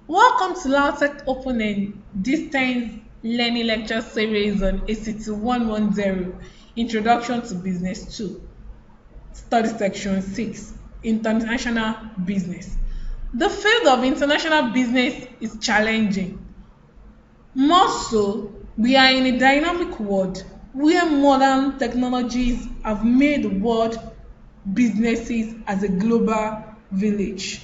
Welcome to LAUTECH Open and Distance Learning Lecture Series on ACT 110 Introduction to Business 2, Study Section 6, International Business. The field of international business is challenging. More so, we are in a dynamic world where modern technologies have made the world businesses as a global village.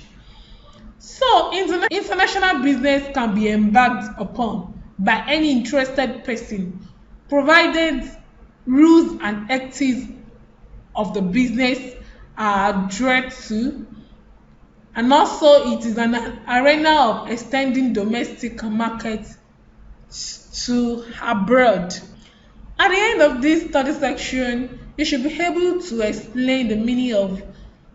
So, international business can be embarked upon by any interested person, provided rules and ethics of the business are adhered to, and also it is an arena of extending domestic markets to abroad. At the end of this study section, you should be able to explain the meaning of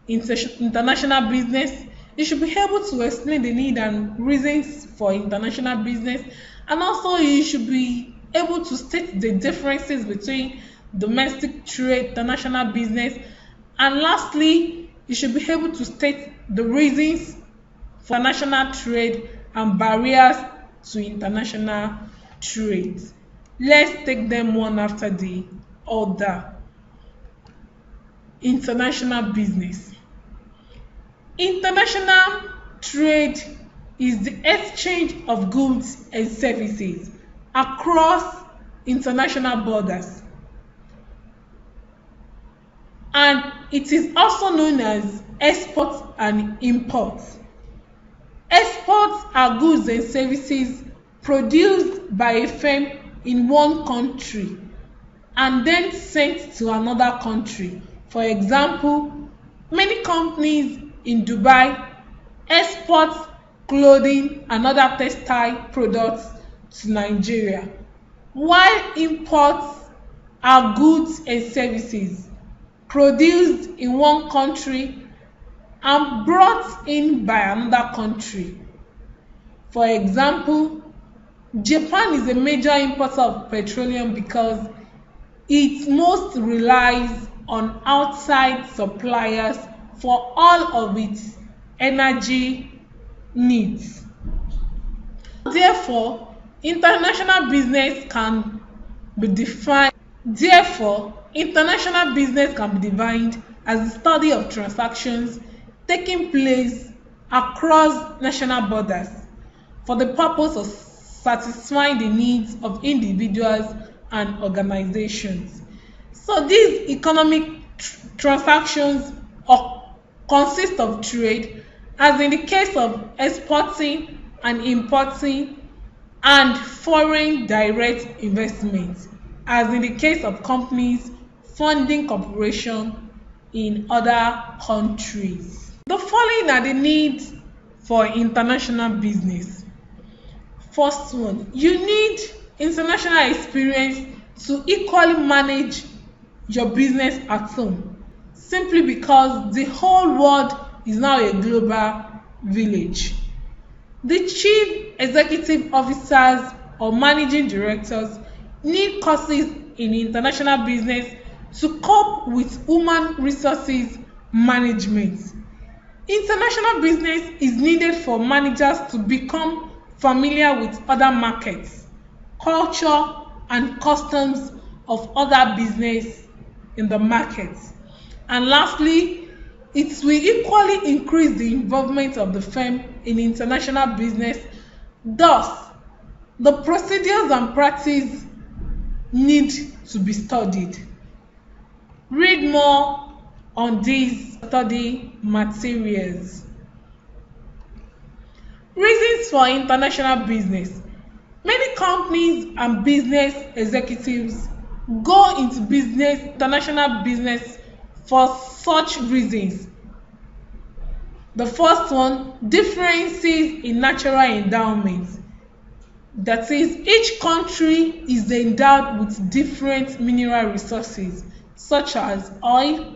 international business. You should be able to explain the need and reasons for international business, and also you should be able to state the differences between domestic trade, international business, and lastly, you should be able to state the reasons for international trade and barriers to international trade. Let's take them one after the other. International business. International trade is the exchange of goods and services across international borders, and it is also known as exports and imports. Exports are goods and services produced by a firm in one country and then sent to another country. For example, many companies in Dubai export clothing and other textile products to Nigeria, while imports are goods and services produced in one country and brought in by another country. For example, Japan is a major importer of petroleum because it most relies on outside suppliers for all of its energy needs. Therefore, international business can be defined. International business can be defined as the study of transactions taking place across national borders for the purpose of satisfying the needs of individuals and organizations. So these economic transactions consist of trade, as in the case of exporting and importing, and foreign direct investment, as in the case of companies funding corporations in other countries. The following are the needs for international business. First one, you need international experience to equally manage your business at home, simply because the whole world is now a global village. The chief executive officers or managing directors need courses in international business to cope with human resources management. International business is needed for managers to become familiar with other markets, culture, and customs of other business in the market. And lastly, it will equally increase the involvement of the firm in international business. Thus, the procedures and practice need to be studied. Read more on these study materials. Reasons for international business. Many companies and business executives go into international business for such reasons. The first one, differences in natural endowments. That is, each country is endowed with different mineral resources such as oil,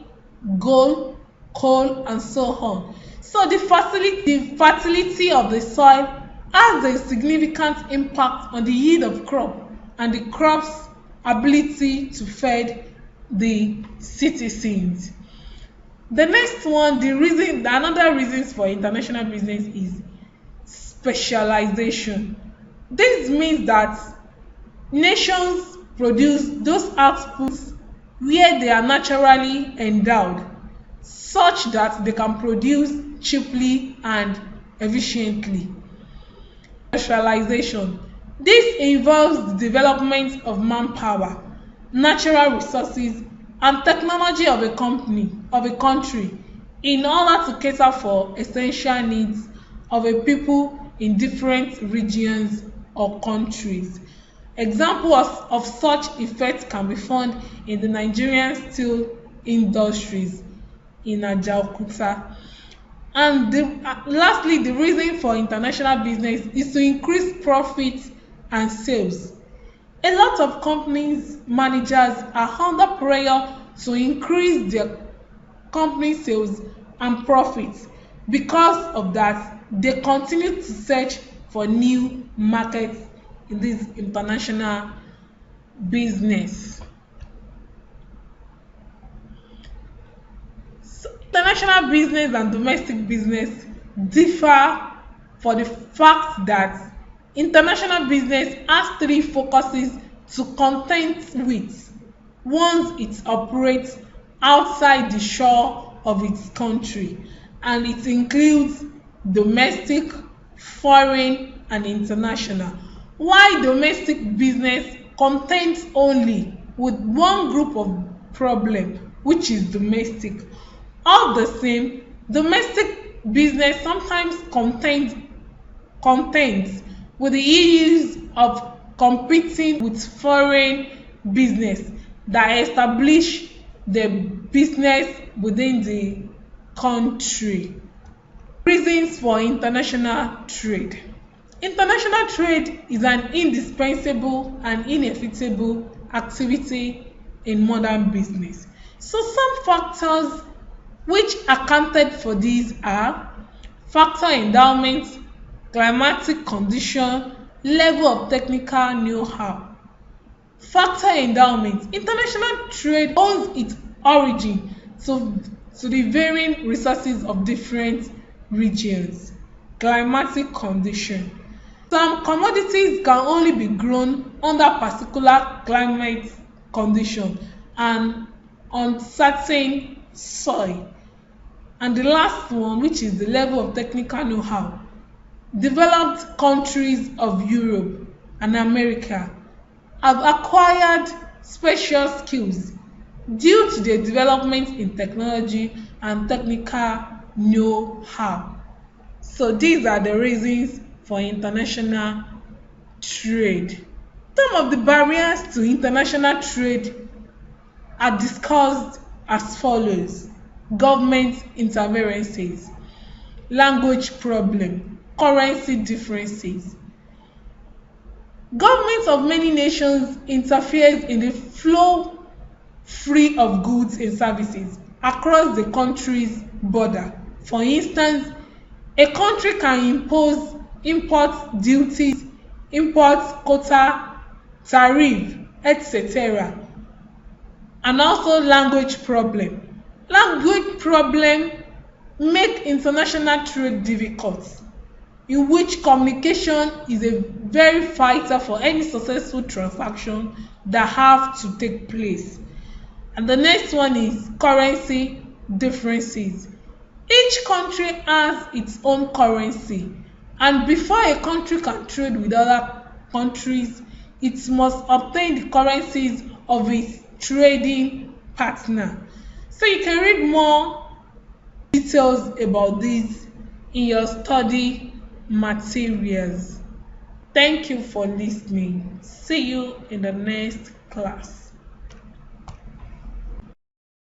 gold, coal, and so on. So the fertility of the soil has a significant impact on the yield of crop and the crop's ability to feed the citizens. The next one, another reasons for international business is specialization. This means that nations produce those outputs where they are naturally endowed, such that they can produce cheaply and efficiently. Specialization. This involves the development of manpower, natural resources, and technology of a country in order to cater for essential needs of a people in different regions or countries. Examples of such effects can be found in the Nigerian steel industries in Ajaokuta. And lastly, the reason for international business is to increase profits and sales. A lot of companies managers are under pressure to increase their company sales and profits. Because of that, they continue to search for new markets in this international business. So, international business and domestic business differ for the fact that international business has three focuses to contend with once it operates outside the shore of its country, and it includes domestic, foreign, and international. While domestic business contends only with one group of problem, which is domestic. All the same, domestic business sometimes contends with the issues of competing with foreign business that establish the business within the country. Reasons for international trade. International trade is an indispensable and inevitable activity in modern business. So some factors which accounted for these are factor endowment, climatic condition, level of technical know-how. Factor endowment. International trade owes its origin to the varying resources of different regions. Climatic condition. Some commodities can only be grown under particular climate condition and on certain soil. And the last one, which is the level of technical know-how. Developed countries of Europe and America have acquired special skills due to their development in technology and technical know-how. So these are the reasons for international trade. Some of the barriers to international trade are discussed as follows: government interferences, language problem, currency differences. Governments of many nations interferes in the flow free of goods and services across the country's border. For instance, a country can impose import duties, import quota, tariff, etc. And also language problem. Language problem make international trade difficult, in which communication is a very vital for any successful transaction that have to take place. And the next one is currency differences. Each country has its own currency, and before a country can trade with other countries, it must obtain the currencies of its trading partner. So you can read more details about this in your study materials. Thank you for listening. See you in the next class.